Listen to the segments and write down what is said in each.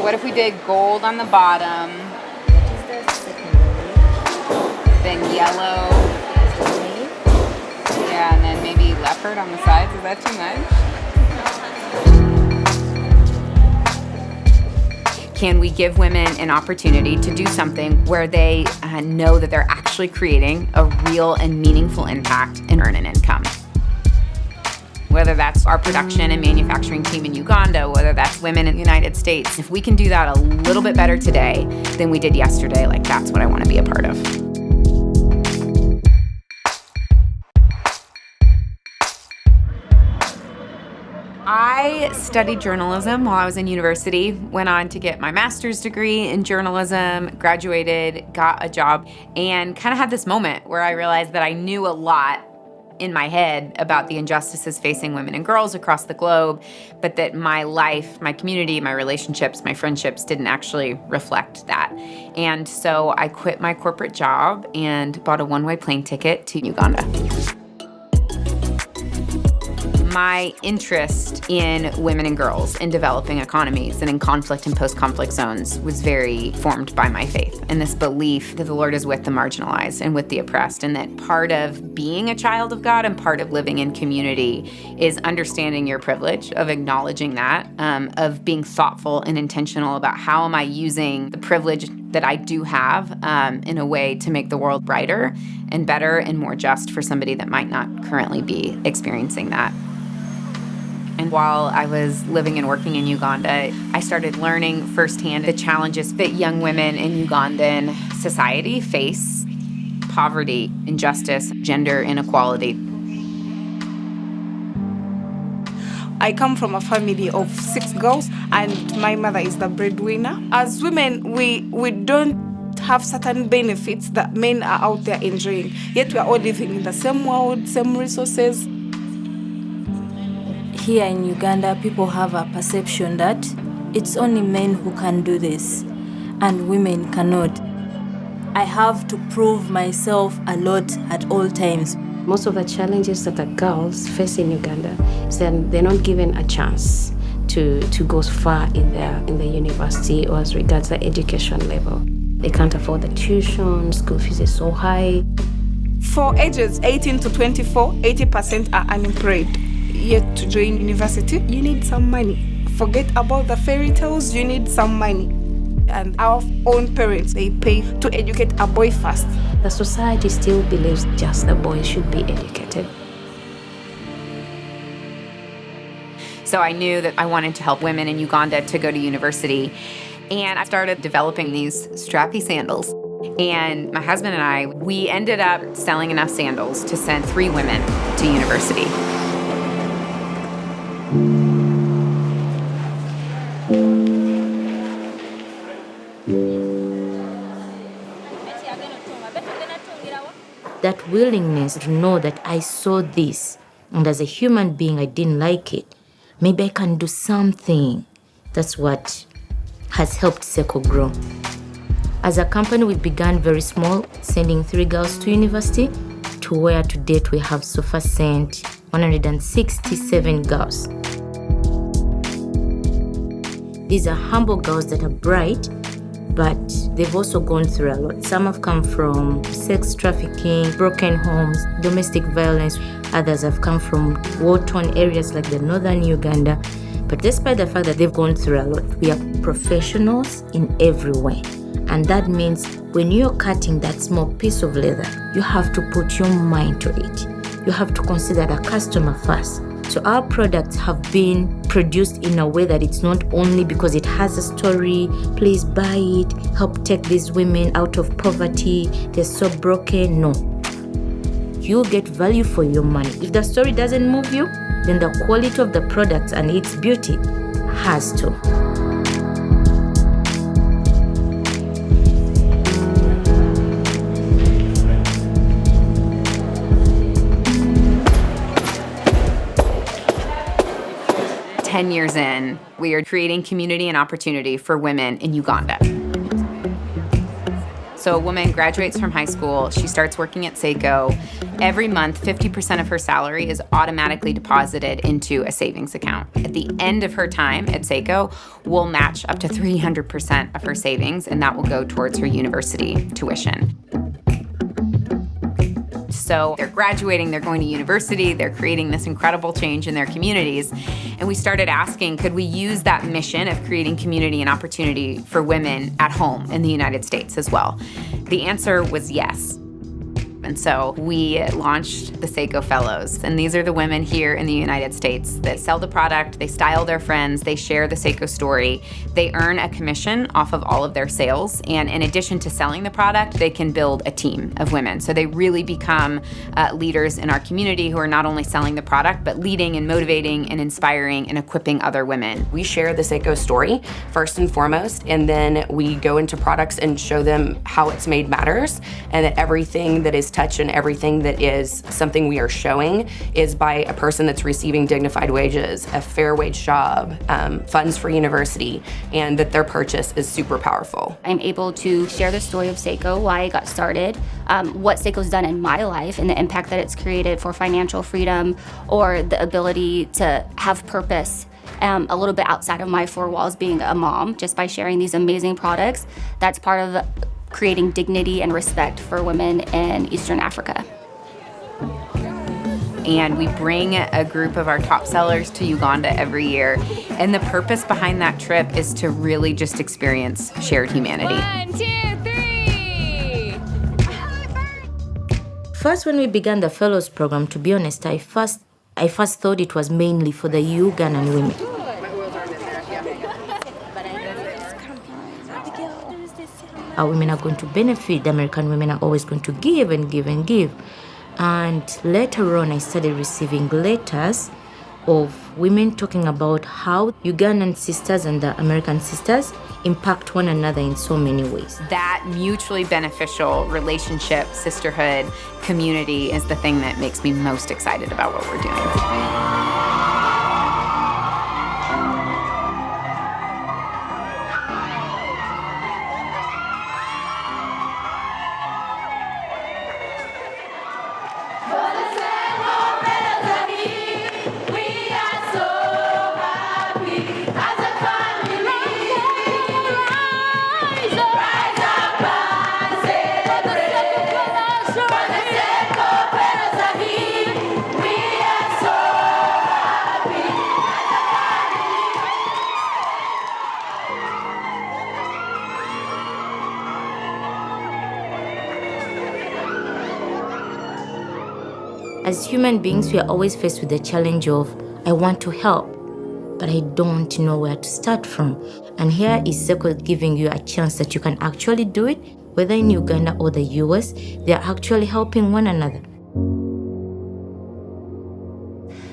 So what if we did gold on the bottom, What is the second layer? then yellow, Okay. yeah, and then maybe leopard on the sides? Is that too much? Can we give women an opportunity to do something where they know that they're actually creating a real and meaningful impact and earn an income? Whether that's our production and manufacturing team in Uganda, whether that's women in the United States, if we can do that a little bit better today than we did yesterday, like that's what I want to be a part of. I studied journalism while I was in university, went on to get my master's degree in journalism, graduated, got a job, and kind of had this moment where I realized that I knew a lot in my head about the injustices facing women and girls across the globe, but that my life, my community, my relationships, my friendships didn't actually reflect that. And so I quit my corporate job and bought a one-way plane ticket to Uganda. My interest in women and girls in developing economies and in conflict and post-conflict zones was very formed by my faith and this belief that the Lord is with the marginalized and with the oppressed, and that part of being a child of God and part of living in community is understanding your privilege, of acknowledging that, of being thoughtful and intentional about how am I using the privilege that I do have in a way to make the world brighter and better and more just for somebody that might not currently be experiencing that. And while I was living and working in Uganda, I started learning firsthand the challenges that young women in Ugandan society face: poverty, injustice, gender inequality. I come from a family of 6 girls, and my mother is the breadwinner. As women, we don't have certain benefits that men are out there enjoying, yet we are all living in the same world, same resources. Here in Uganda, people have a perception that it's only men who can do this and women cannot. I have to prove myself a lot at all times. Most of the challenges that the girls face in Uganda is that they're not given a chance to go far in the university or as regards the education level. They can't afford the tuition, school fees is so high. For ages 18 to 24, 80% are unemployed. Yet to join university, you need some money. Forget about the fairy tales, you need some money. And our own parents, they pay to educate a boy first. The society still believes just the boys should be educated. So I knew that I wanted to help women in Uganda to go to university. And I started developing these strappy sandals. And my husband and I, we ended up selling enough sandals to send 3 women to university. That willingness to know that I saw this, and as a human being, I didn't like it. Maybe I can do something. That's what has helped Sseko grow. As a company, we began very small, sending 3 girls to university, to where to date we have so far sent 167 girls. These are humble girls that are bright, but they've also gone through a lot. Some have come from sex trafficking, broken homes, domestic violence. Others have come from war-torn areas like the northern Uganda. But despite the fact that they've gone through a lot, we are professionals in every way. And that means when you're cutting that small piece of leather, you have to put your mind to it. You have to consider the customer first. So our products have been produced in a way that it's not only because it has a story, please buy it, help take these women out of poverty, they're so broken. No. You'll get value for your money. If the story doesn't move you, then the quality of the product and its beauty has to. Ten years in, we are creating community and opportunity for women in Uganda. So a woman graduates from high school, she starts working at Sseko. Every month, 50% of her salary is automatically deposited into a savings account. At the end of her time at Sseko, we'll match up to 300% of her savings, and that will go towards her university tuition. So they're graduating, they're going to university, they're creating this incredible change in their communities. And we started asking, could we use that mission of creating community and opportunity for women at home in the United States as well? The answer was yes. And so we launched the Sseko Fellows. And these are the women here in the United States that sell the product, they style their friends, they share the Sseko story. They earn a commission off of all of their sales. And in addition to selling the product, they can build a team of women. So they really become leaders in our community who are not only selling the product, but leading and motivating and inspiring and equipping other women. We share the Sseko story first and foremost, and then we go into products and show them how it's made matters, and that everything that is touch and everything that is something we are showing is by a person that's receiving dignified wages, a fair wage job, funds for university, and that their purchase is super powerful. I'm able to share the story of Sseko, why I got started, what Sseko's done in my life, and the impact that it's created for financial freedom or the ability to have purpose a little bit outside of my four walls being a mom, just by sharing these amazing products. That's part of creating dignity and respect for women in Eastern Africa. And we bring a group of our top sellers to Uganda every year. And the purpose behind that trip is to really just experience shared humanity. 1, 2, 3. First, when we began the Fellows program, to be honest, I first thought it was mainly for the Ugandan women. Our women are going to benefit. The American women are always going to give and give and give. And later on, I started receiving letters of women talking about how Ugandan sisters and the American sisters impact one another in so many ways. That mutually beneficial relationship, sisterhood, community is the thing that makes me most excited about what we're doing. As human beings, we are always faced with the challenge of, I want to help, but I don't know where to start from. And here is Sseko giving you a chance that you can actually do it, whether in Uganda or the US, they are actually helping one another.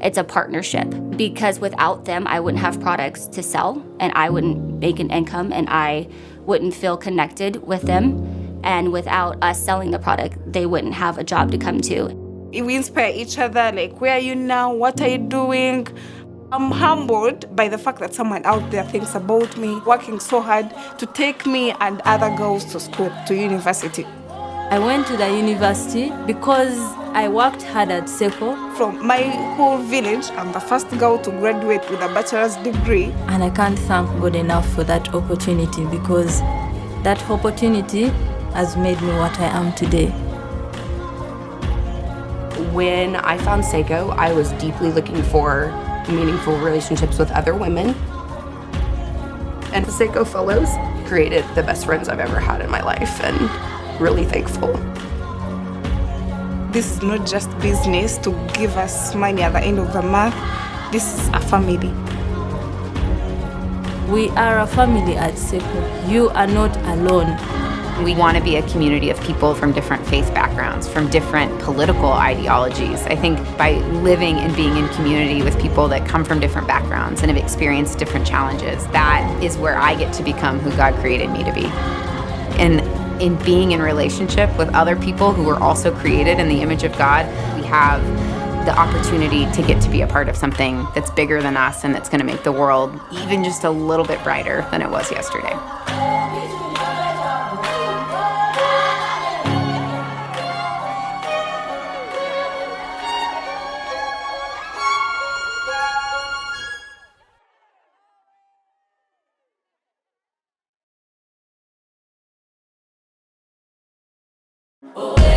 It's a partnership, because without them, I wouldn't have products to sell, and I wouldn't make an income, and I wouldn't feel connected with them. And without us selling the product, they wouldn't have a job to come to. We inspire each other, like, where are you now? What are you doing? I'm humbled by the fact that someone out there thinks about me, working so hard to take me and other girls to school, to university. I went to the university because I worked hard at Sseko. From my whole village, I'm the first girl to graduate with a bachelor's degree. And I can't thank God enough for that opportunity, because that opportunity has made me what I am today. When I found Sseko, I was deeply looking for meaningful relationships with other women. And the Sseko Fellows created the best friends I've ever had in my life, and really thankful. This is not just business to give us money at the end of the month. This is a family. We are a family at Sseko. You are not alone. We want to be a community of people from different faith backgrounds, from different political ideologies. I think by living and being in community with people that come from different backgrounds and have experienced different challenges, that is where I get to become who God created me to be. And in being in relationship with other people who are also created in the image of God, we have the opportunity to get to be a part of something that's bigger than us and that's going to make the world even just a little bit brighter than it was yesterday. Oh,